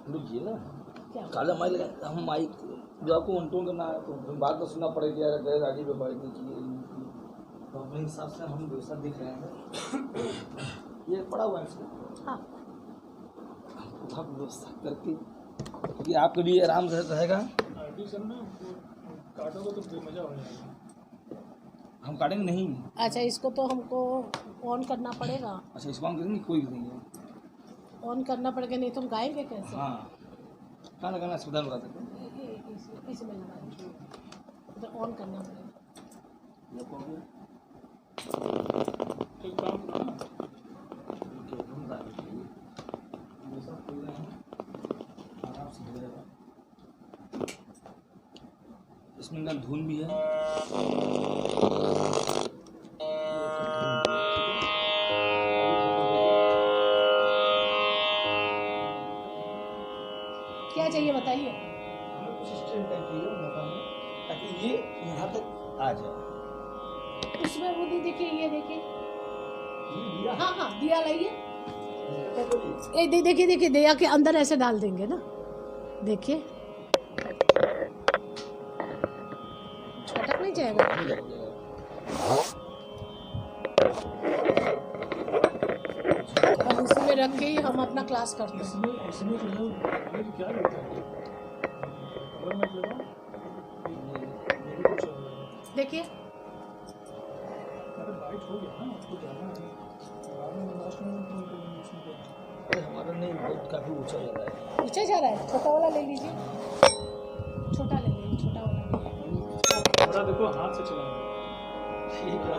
रुकिए ना, काला माइक लगा हम माइक जो आपको वन करना है तो बात तो सुनना पड़ेगी यार। गए गाड़ी पे बैठ दीजिए तो अपने हिसाब से हम वैसा दिख रहे हैं। ये पड़ा हुआ है इसमें, हाँ आप व्यवस्था करके क्योंकि आपके लिए आराम से रहेगा। काटोगे तो बेमजा हो जाएगा। हम काटेंगे नहीं। अच्छा इसको तो हमको ऑन करना पड़ेगा। अच्छा इसको ऑन करेंगे, कोई नहीं है ऑन करना पड़ेगा, नहीं तो हम गाएंगे कैसे? हाँ कहाँ लगाना अस्पताल लगा सकते हैं, इसमें लगा दीजिए तो ऑन करना पड़ेगा। इसमें ना धुन भी है। क्या चाहिए बताइए? हमें कुछ स्टैंड टाइप चाहिए ताकि ये यहाँ तक आ जाए। उसमें वो देखिए, ये देखिए, हाँ हाँ दिया लाइए। देखिए देखिए दिया के अंदर ऐसे डाल देंगे ना, देखिए छटक नहीं जाएगा। अब इसमें रख के ही हम अपना क्लास करते हैं। क्या लगता है देखिए हमारा नहीं बहुत काफी ऊंचा जा रहा है। ऊंचा जा रहा है, छोटा वाला ले लीजिए, छोटा ले लीजिए, छोटा वाला देखो हाथ से चलाना ठीक है।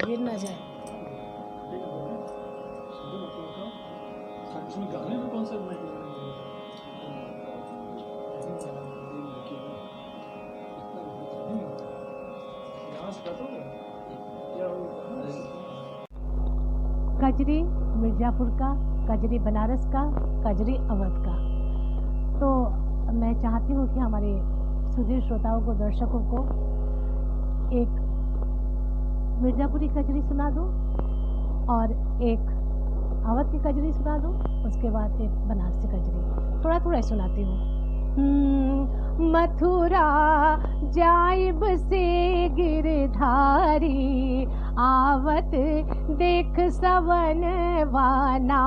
गिर ना जाए। गाने में कौन सा कजरी मिर्ज़ापुर का, कजरी बनारस का, कजरी अवध का। तो मैं चाहती हूँ कि हमारे सुधीर श्रोताओं को, दर्शकों को एक मिर्ज़ापुरी कजरी सुना दूँ और एक अवध की कजरी सुना दूँ, उसके बाद एक बनारसी कजरी थोड़ा थोड़ा सुनाती हूँ। मथुरा जाइब से गिरधारी, आवत देख सवन वाना।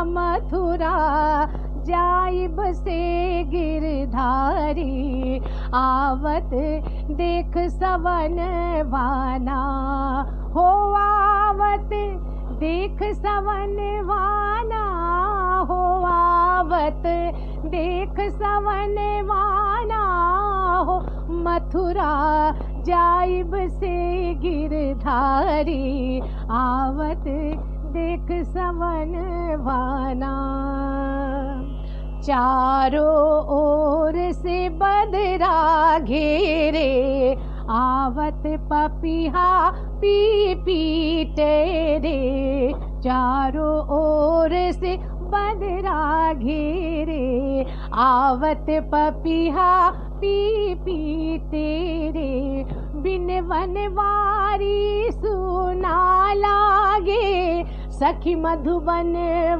मथुरा जाइब से गिरधारी, आवत देख सवन वाना। हो आवत देख सवन वाना, हो आवत देख सवन वाना। हो मथुरा जाइब से गिरधारी, आवत देख सवन वाना। चारों ओर से बदरा घेरे, आवत पपिहा पी पी तेरे। चारों ओर से बदरा घेरे, आवत पपिहा पी पी तेरे। बिन वनवारी सुना लागे, सखी मधुबन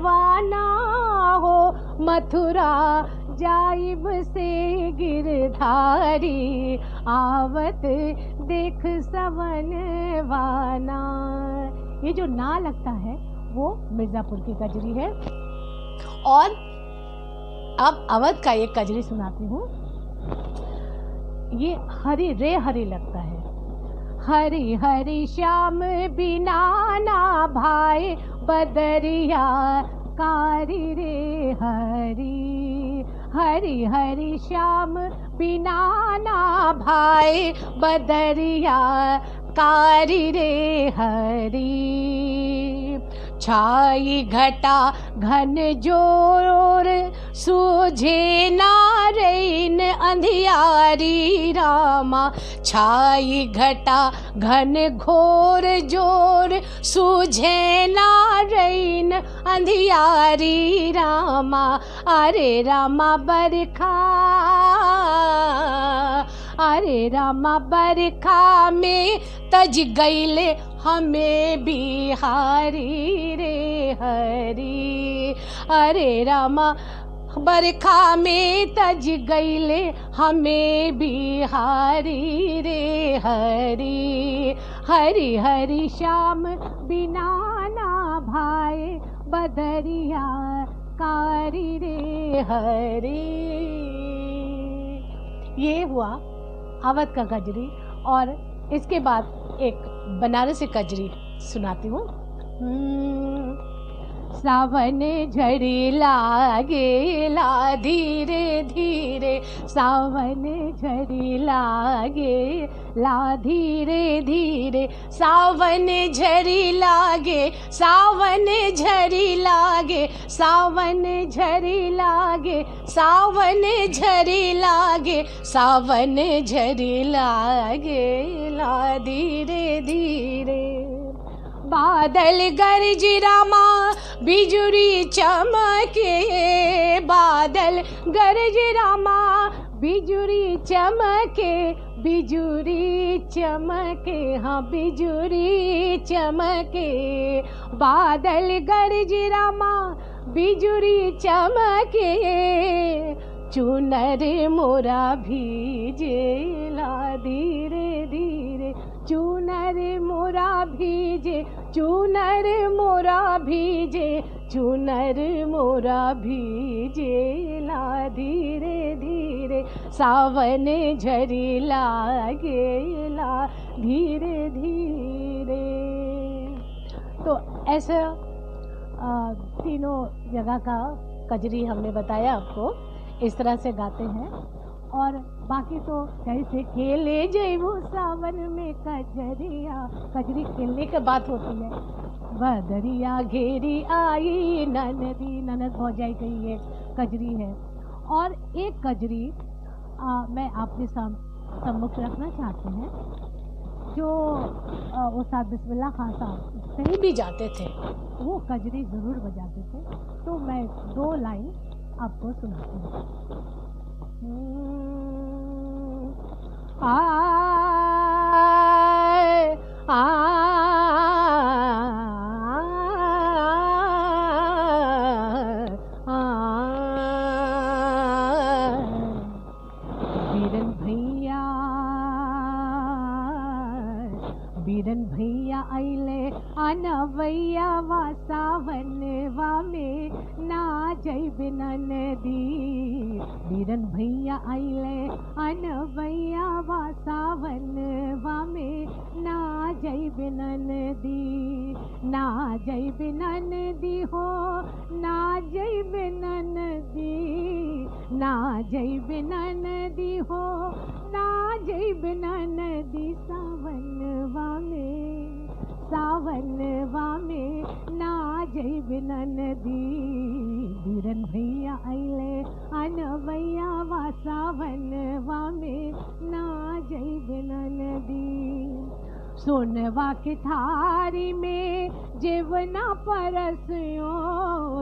वाना। हो मथुरा जाइब से गिरधारी, आवत देख सवन वाना। ये जो ना लगता है वो मिर्ज़ापुर की कजरी है। और अब अवध का एक कजरी सुनाती हूँ। ये हरी रे हरी लगता है। हरी हरी श्याम बिना ना भाई बदरिया, कारी रे हरी। हरी हरी श्याम बिना ना भाई बदरिया, कारी रे हरी। छाई घटा घन जोर सूझे ना रैन अंधियारी रामा। छाई घटा घन घोर जोर सूझे ना रैन अंधियारी रामा। अरे रामा बरखा, अरे रामा बरखा में तज गईले हमें बिहारी रे हरी। अरे रामा बरखा में तज गईले हमें बिहारी रे हरी। हरी हरी श्याम बिना ना भाए बदरिया कारी रे हरी। ये हुआ अवध का कजरी। और इसके बाद एक बनारसी कजरी सुनाती हूँ। सावन झड़ी लागे ला धीरे धीरे, सावन झड़ी लागे ला धीरे धीरे, सावन झड़ी लागे, सावन झड़ी लागे, सावन झड़ी लागे, सावन झड़ी लागे, सावन झड़ी लागे ला धीरे धीरे। बादल गरज रामा बिजुरी चमके, बादल गरज रामा बिजुरी चमके, बिजुरी चमके, हाँ बिजुरी चमके। बादल गरज रामा बिजुरी चमके, चुनर मोरा भीजे ला धीरे धीरे, चुनर मोरा भीजे, चुनर मोरा भीजे, चुनर मोरा भीजे ला धीरे धीरे, सावन झरी लागे ला धीरे धीरे। तो ऐसा तीनों जगह का कजरी हमने बताया आपको, इस तरह से गाते हैं। और बाकी तो कैसे खेले जैबू सावन में कजरिया, कजरी खेलने की बात होती है। बदरिया घेरी आई ननदी, ननद भौजाई की ये कजरी है। और एक कजरी मैं आपके सम्मुख रखना चाहते हैं, जो उस्ताद बिस्मिल्लाह खान साहब कहीं भी जाते थे वो कजरी ज़रूर बजाते थे। तो मैं 2 लाइन आपको सुनाती हूँ। आ बीरन भैया, बीरन भैया आइले अनवैया वा सावन वा में ना जैब नदी। बीरन भैया आइले अनवैया वा सावन वा में ना जैब नदी, ना जैब नदी हो, ना जैब नदी, ना जैब नदी हो, ना जैब नदी सावन वा में, सावन वा में ना जैब नदी। बीरन भैया आइले अनवैया वा सावन वा में ना जैब नदी। सोनवा के थारी में जेवना परसियो,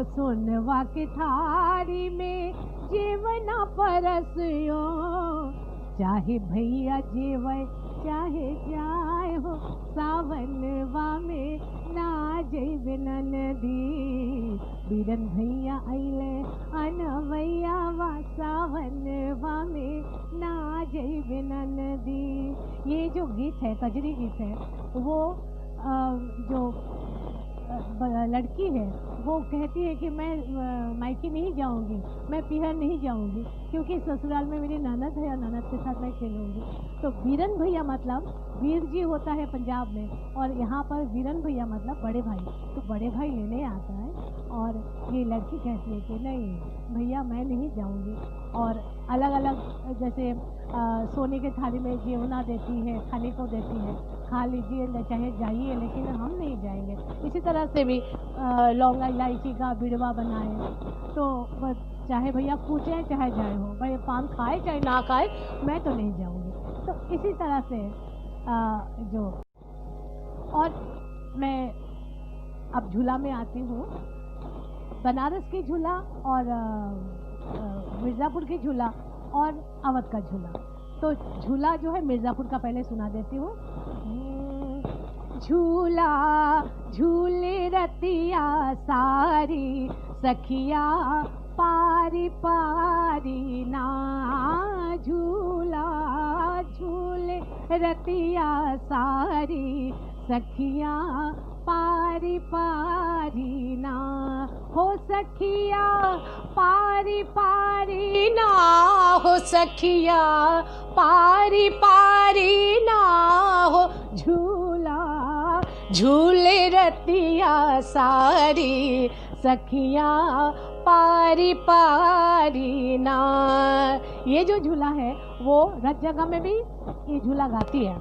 सोनवा के थारी में जेवना परसियो, चाहे भैया जेवै चाहे जाए हो, सावन वा में ना जैब नदी। बीरन भैया आइले अनवैया वा सावन वा में ना जैब नदी। ये जो गीत है, कजरी गीत है, वो जो लड़की है वो कहती है कि मैं मायके नहीं जाऊंगी, मैं पीहर नहीं जाऊंगी, क्योंकि ससुराल में मेरी ननद है और ननद के साथ मैं खेलूंगी। तो बीरन भैया मतलब वीर जी होता है पंजाब में, और यहाँ पर बीरन भैया मतलब बड़े भाई। तो बड़े भाई लेने आता है और ये लड़की कहती है कि नहीं भैया मैं नहीं जाऊंगी। और अलग अलग जैसे सोने के थाली में जेवना देती है, खाने को देती है, खा लीजिए, चाहे जाइए, लेकिन हम नहीं जाएंगे। इसी तरह से भी लौंगा इलायची का बिड़वा बनाए तो चाहे भैया पूछें चाहे जाए हो, भाई पान खाए चाहे ना खाए, मैं तो नहीं जाऊंगी। तो इसी तरह से जो, और मैं अब झूला में आती हूँ। बनारस की झूला और मिर्ज़ापुर की झूला और अवध का झूला। तो झूला जो है मिर्ज़ापुर का पहले सुना देती हूँ। झूला झूले रतिया सारी, सखिया पारी पारी ना, झूला झूले रतिया सारी, सखिया पारी पारी ना, हो सखिया पारी पारी ना, हो सखिया पारी पारी ना, हो झूला झूले रतिया सारी, सखिया पारी पारी ना। ये जो झूला है वो रथ जगह में भी ये झूला गाती है।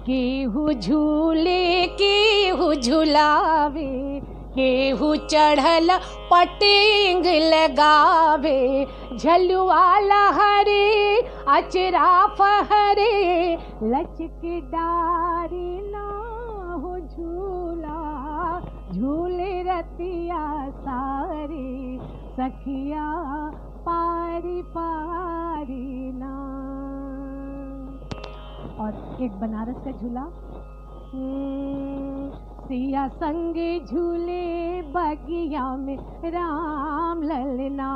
केहू झूले केहू झुलावे, केहू चढ़ल पटेंग लगावे, झलुआ लहरे अचरा फहरे, लचके डारी ना, हो झूला झूले रतिया सारी, सखिया पारी पारी ना। और एक बनारस का झूला। सिया संगे झूले बगिया में राम ललना,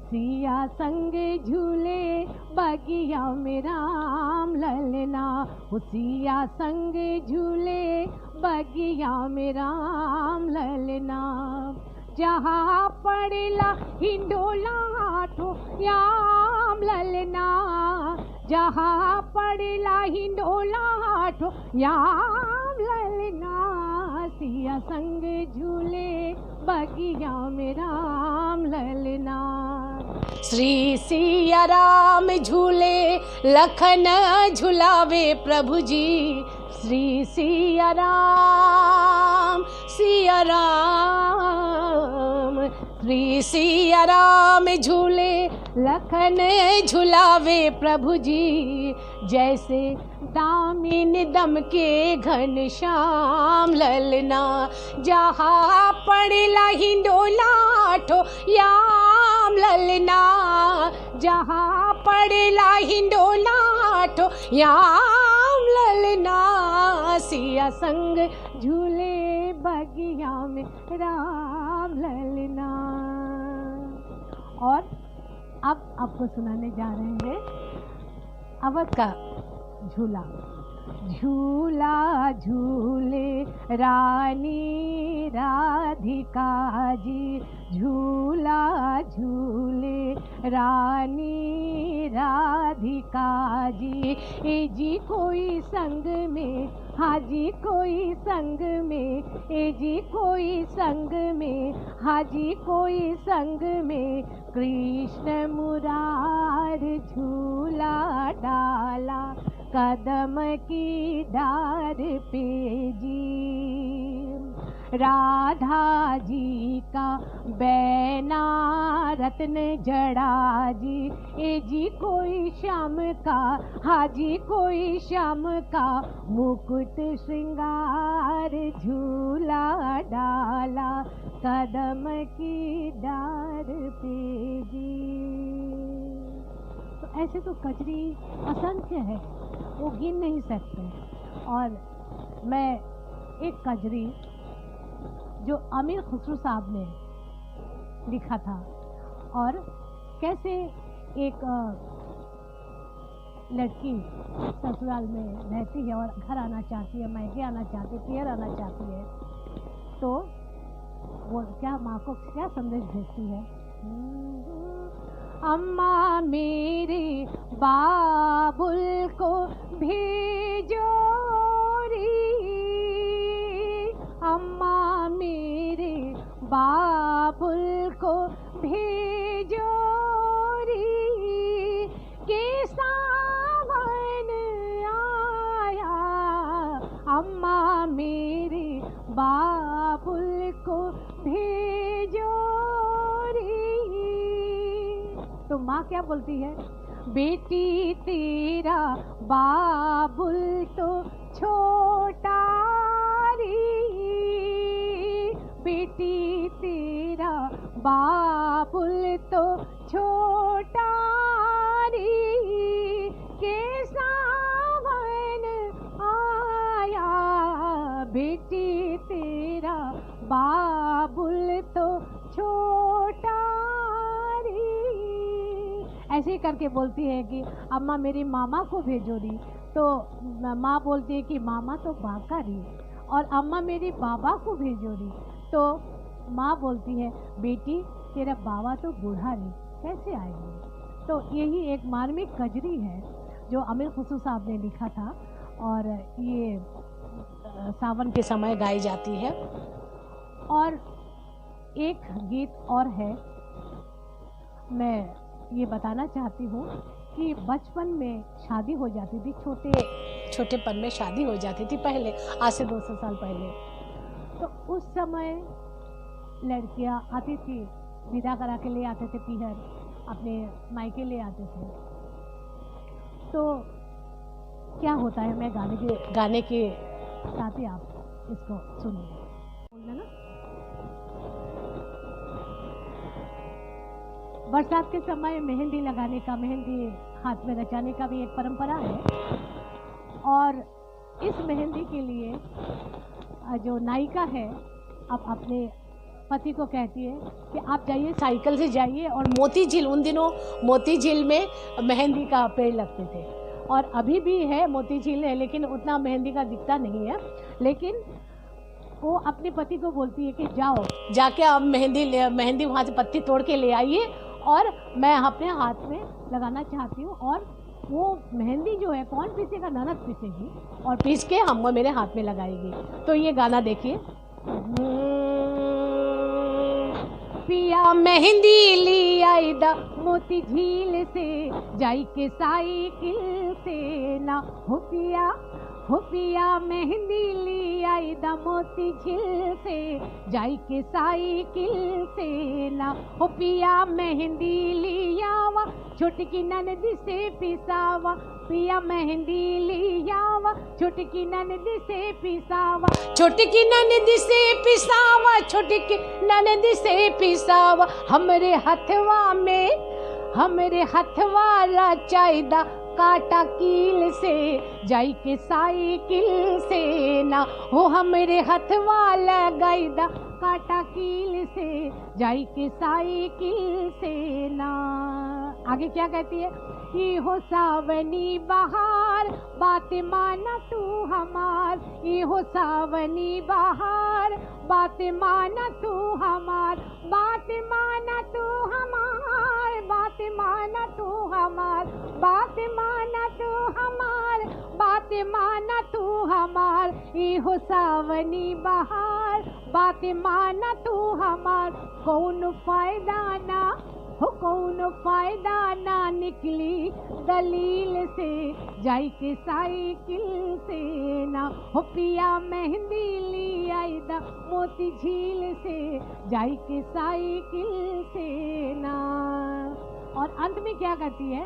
सिया संगे झूले बगिया में राम ललना, सिया संगे झूले बगिया में राम ललना, जहाँ पड़ला हिंडोला आठो याम ललना, जहाँ पड़ला हिंडोला आठो याम ललना, सिया संग झूले बगिया में राम ललना। श्री सिया राम झूले लखन झुलावे प्रभु जी, श्री सिया राम श्री सिया राम झूले लखन झुलावे प्रभु जी, जैसे दामिन दम के घन श्याम ललना, जहाँ पड़ला हिंडोला आठो याम ललना, जहाँ पड़ला हिंडोला आठो याम ललना, सिया संग झूले बगिया में राम ललना। और अब आपको सुनाने जा रहे हैं अवध का झूला। झूला झूले रानी राधिका जी, झूला झूले रानी राधिका जी, ए जी कोई संग में, हाजी कोई संग में, ए जी कोई संग में, हाजी कोई संग में, कृष्ण मुरार झूला डाला कदम की डार पे जी, राधा जी का बैना रत्न जड़ा जी, ए जी कोई श्याम का, हाजी कोई श्याम का, मुकुट श्रृंगार झूला डाला कदम की डार पे जी। तो ऐसे तो कजरी असंख्य है, वो गिन नहीं सकते। और मैं एक कजरी जो अमीर खुसरो साहब ने लिखा था, और कैसे एक लड़की ससुराल में रहती है और घर आना चाहती है, मायके आना चाहती है, पियर आना चाहती है, तो वो क्या माँ को क्या संदेश भेजती है, अम्मा मेरे बाबुल को भेजो री, अम्मा मेरे बाबुल को भेजो री, के सावन आया, अम्मा तो माँ क्या बोलती है, बेटी तेरा बाबुल तो छोटा रे, बेटी तेरा बाबुल तो छोटा रे, के सावन आया, बेटी तेरा बाबुल तो छोटा रे। ऐसे ही करके बोलती है कि अम्मा मेरी मामा को भेजो री, तो माँ बोलती है कि मामा तो बाका री, और अम्मा मेरी बाबा को भेजो री, तो माँ बोलती है बेटी तेरा बाबा तो बूढ़ा री, कैसे आएंगे। तो यही एक मार्मिक कजरी है जो अमीर खुसरो साहब ने लिखा था, और ये सावन के समय गाई जाती है। और एक गीत और है, मैं ये बताना चाहती हूँ कि बचपन में शादी हो जाती थी, छोटेपन में शादी हो जाती थी पहले, आज से 200 साल पहले। तो उस समय लड़कियाँ आती थी, विदा करा के ले आते थे पीहर, अपने मायके ले आते थे। तो क्या होता है, मैं गाने के साथ ही आप इसको सुनिए, बोलना ना। बरसात के समय मेहंदी लगाने का, मेहंदी हाथ में रचाने का भी एक परंपरा है, और इस मेहंदी के लिए जो नायिका है अब अपने पति को कहती है कि आप जाइए, साइकिल से जाइए, और मोती झील, उन दिनों मोती झील में मेहंदी का पेड़ लगते थे, और अभी भी है मोती झील है, लेकिन उतना मेहंदी का दिखता नहीं है। लेकिन वो अपने पति को बोलती है कि जाओ, जाके आप मेहंदी वहाँ से पत्ती तोड़ के ले आइए, और मैं अपने हाथ में लगाना चाहती हूँ। और वो मेहंदी जो है कौन पीसेगा, ननद पीसेगी, और पीस के हम मेरे हाथ में लगाएगी। तो ये गाना देखिए। पिया मेहंदी ली आई दा मोती झील से, जाई के साइकिल से ना, हो पिया मेहंदी ली आई दा मोती झील से, जाई के साइकिल से ना, हो पिया मेहंदी लियावा, छोटकी ननद से पिसावा, पिया मेहंदी लियावा, छोटकी ननद से पिसावा, छोटकी ननद से पिसावा, छोटकी ननद से पिसावा, हमरे हथवा रचाइदा काटा कील से, जाई के साइकिल से ना, हो हमरे हथवा लगाइदा काटा कील से, जाई के साइकिल से ना। आगे क्या कहती है, ये हो सावनी बहार, बात माना तू हमार, ये हो सावनी बहार, बात माना तू हमार, बात माना तू हमार, बात माना तू हमार, बात माना तू हमार, बात माना तू हमार, ये हो सावनी बहार, बात माना तू हमार, कौन फायदा ना निकली दलील से, जाई के साइकिल से ना, हो पिया मेहंदी ली आई दा मोती झील से, जाई के साइकिल से ना। और अंत में क्या करती है,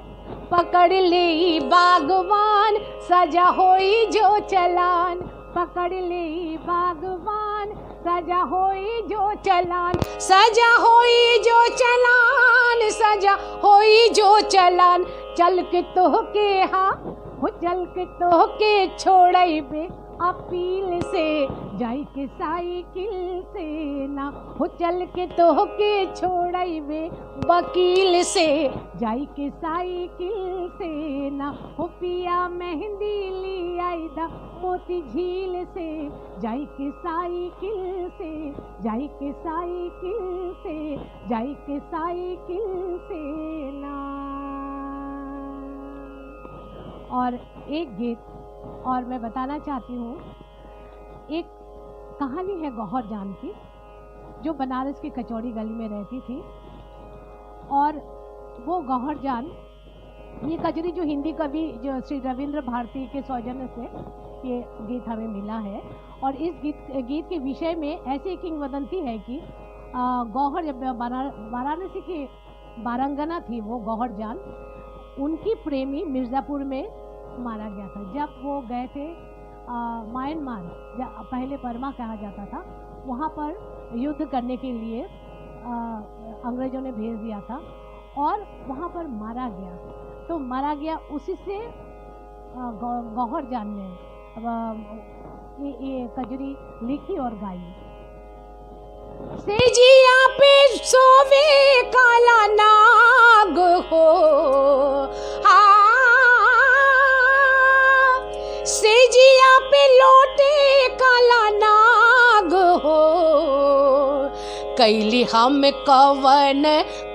पकड़ ले बागवान, सजा होई जो चलान, पकड़ ले बागवान, सजा होई जो चलान, सजा होई जो चलान, सजा होई जो चलान, चल के तोहके हाँ, हो चल के तोहके छोड़ाइबे अपील से, जाई के साइकिल से ना, हो चल के तोहके छोड़ाइबे वकील से, जाई के साइकिल से ना, हो पिया मेहंदी ली आई दा मोती झील से, जाई के साइकिल से, जाई के साइकिल से, जाई के साइकिल से ना। और एक गीत और मैं बताना चाहती हूँ, एक कहानी है गौहर जान की, जो बनारस की कचौड़ी गली में रहती थी। और वो गौहर जान, ये कजरी जो हिंदी कवि जो श्री रविंद्र भारती के सौजन्य से ये गीत हमें मिला है। और इस गीत के विषय में ऐसी किंवदंती है कि गौहर जब वाराणसी के बारंगना थी वो गौहर जान, उनकी प्रेमी मिर्ज़ापुर में मारा गया था। जब वो गए थे म्यांमार, पहले बर्मा कहा जाता था, वहाँ पर युद्ध करने के लिए अंग्रेज़ों ने भेज दिया था और वहाँ पर मारा गया। तो मारा गया, उसी से गौहर जान ने ये कजरी लिखी और गाई। सेजिया पे सोवे काला नाग हो, सेजिया पे लोटे काला नाग हो, कैली हम कवन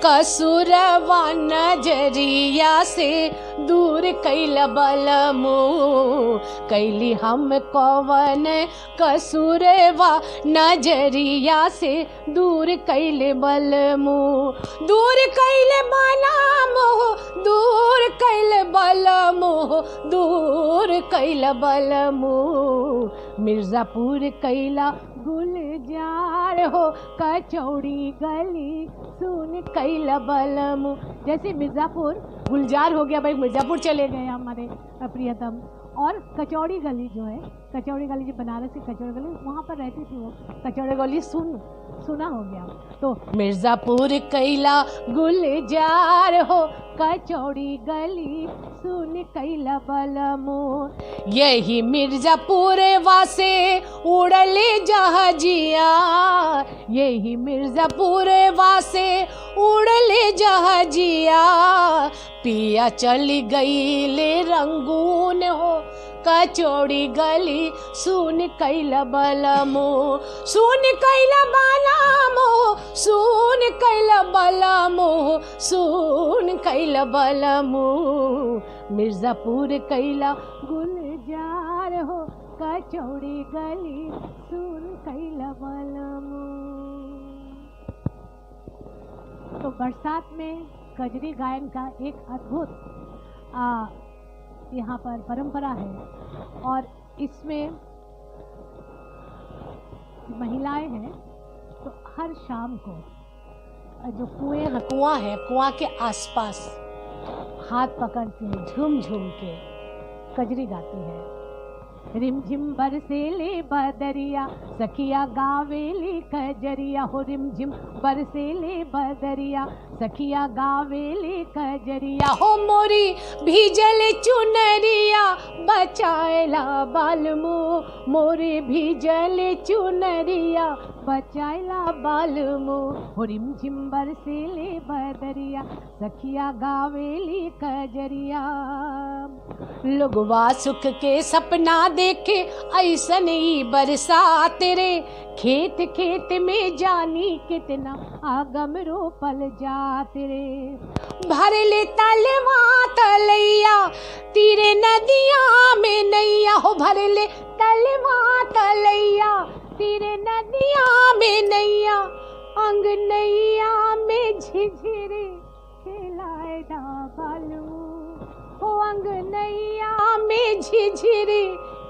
कसुरवा नजरिया से दूर कैल बलमो, कैली हम कवन कसुरवा नजरिया से दूर कैल बलमो, दूर कैल बलमो, दूर कैल बलमो, दूर कैल बलमो, मिर्ज़ापुर कैला गुलजार हो, कचौड़ी गली सुन कैला बलमु। जैसे मिर्ज़ापुर गुलजार हो गया, भाई मिर्ज़ापुर चले गए हमारे प्रियतम, और कचौड़ी गली जो है, कचौड़ी गली जो बनारस की कचौड़ी गली, वहाँ पर रहती थी वो कचौड़ी गली, सुना हो गया। तो मिर्ज़ापुर कैला गुलजार हो, कचौड़ी गली सुन कैला बलमो, यही मिर्ज़ापुर वासे उड़ले जहाजिया, यही मिर्ज़ापुर वासे उड़ले जहाजिया, पिया चली गई ले रंगून हो, कचौड़ी गली सुन कैला बलमो, सुन कैला बलमो, सुन कैला बलमो, सुन कैला बलमो, मिर्ज़ापुर कैला गुलजार हो, कचौड़ी गली सुन कैला बलमो। तो बरसात में कजरी गायन का एक अद्भुत यहाँ पर परंपरा है, और इसमें महिलाएं हैं तो हर शाम को जो कुआं है, कुआं के आसपास हाथ पकड़ के झूम झूम के कजरी गाती है। रिमझिम बरसेले बदरिया, सखिया गावेली कजरिया हो, रिमझिम बरसेले बदरिया, सखिया गावेली कजरिया हो, मोरी भीजल चुनरिया बचाएला बालमो, मोरी भीजल चुनरिया बचाएला बालमो, हो रिमझिम बरसेले बदरिया, सखिया गावेली कजरिया। लोगवा सुख के सपना देखे ऐसन ही बरसात रे, खेत खेत में जानी कितना आगम रोपल जात रे, भर ले तलवा तलैया तीरे नदिया में नैया हो, भर ले तलवा तलैया तीरे नदिया में नैया, अंग नैया में झिझिरे खेलाए डाबालू हो, अंग नैया में झिझिरे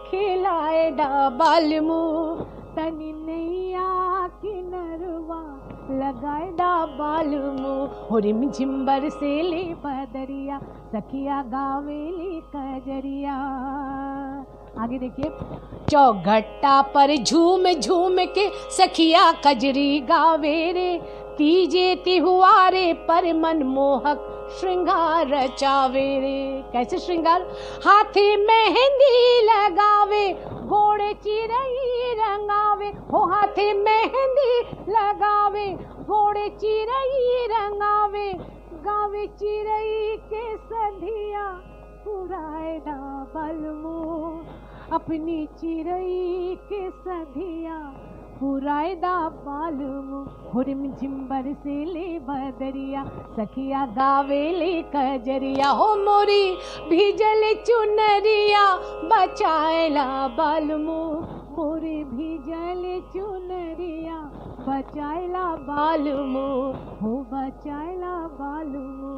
खेलाए डाबालमू, तनी नैया किनरवा लगाए डाबालमू, हो रिमझिम बरसेले बदरिया, सखिया गावेली कजरिया। आगे देखिए, चौघट्टा पर झूम झूम के सखिया कजरी गावे रे, तीजे तिहुआरे पर मनमोहक श्रृंगार रचावे रे। कैसे श्रृंगार? हाथी मेहंदी लगावे, घोड़े चिरई रंगावे हो, हाथी मेहंदी लगावे, घोड़े चिरई रंगावे, गावे चिरई के सधिया पुराए डाबलमो, अपनी चिरई के सधिया पुराए डाबलमो, हो रिमझिम बरसेले बदरिया, सखिया गावेले कजरिया हो, मोरी भीजल चुनरिया बचाएला बालमो, मोरी भीजल चुनरिया बचाएला बालमो, हो बचाएला बालमो,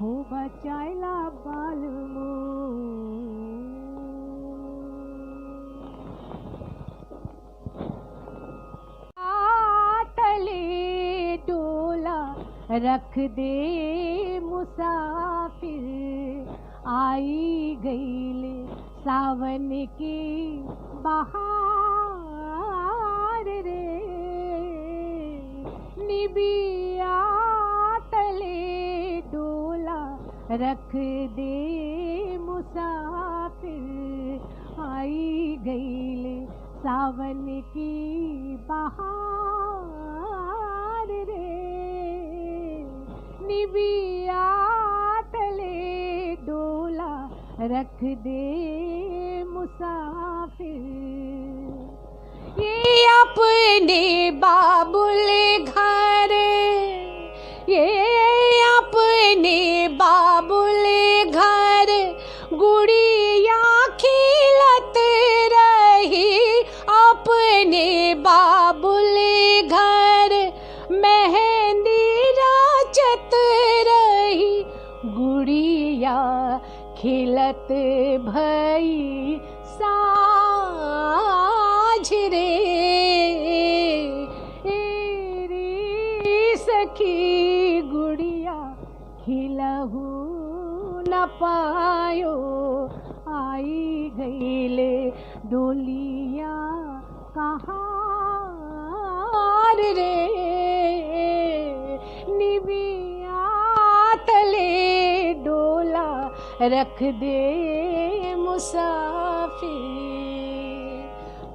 हो बचाएला बालमो। तले डोला रख दे मुसाफिर, आई गईले सावन की बहार रे, निबिया तले डोला रख दे मुसाफिर, आई गईले सावन की बहार रे, निबिया तले डोला रख दे मुसाफिर। ये अपने बाबुल घर, ये अपने बाबुल घर गुड़िया खिलत रही, अपने बाबुल घर मेहंदी रचत रही, गुड़िया खिलत भई साझ रे, रे सखी गुड़िया खिलहू न पायो, आई गईले डोलिया कहार रे, निबिया तले डोला रख दे मुसाफिर।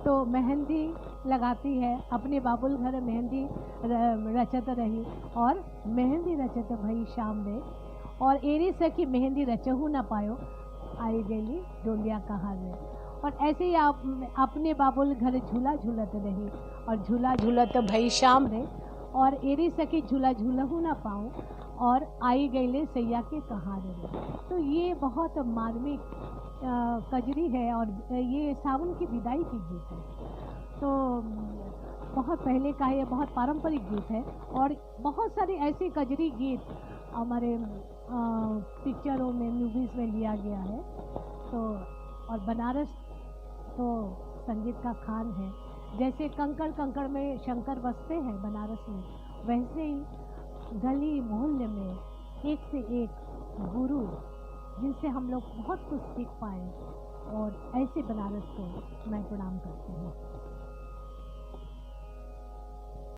तो मेहंदी लगाती है, अपने बाबुल घर मेहंदी रचत रही, और मेहंदी रचत भई शाम रे, और एरी सखी मेहंदी रचहू न पायो, आई गई डोलिया कहार रे। और ऐसे ही आप अपने बाबुल घर झूला झूलत रही, और झूला झूलत भई शाम रे, और एरी सखी झूला झूलहू न पाऊँ, और आई गईले सैया के कहार रे। तो ये बहुत मार्मिक कजरी है, और ये सावन की विदाई की गीत है। तो बहुत पहले का है, बहुत पारंपरिक गीत है, और बहुत सारे ऐसे कजरी गीत हमारे पिक्चरों में, मूवीज़ में लिया गया है। तो और बनारस तो संगीत का खान है, जैसे कंकड़ कंकड़ में शंकर बसते हैं बनारस में, वैसे ही गली मोहल्ले में एक से एक गुरु जिनसे हम लोग बहुत कुछ सीख पाए, और ऐसे बनारस को मैं प्रणाम करती हूँ।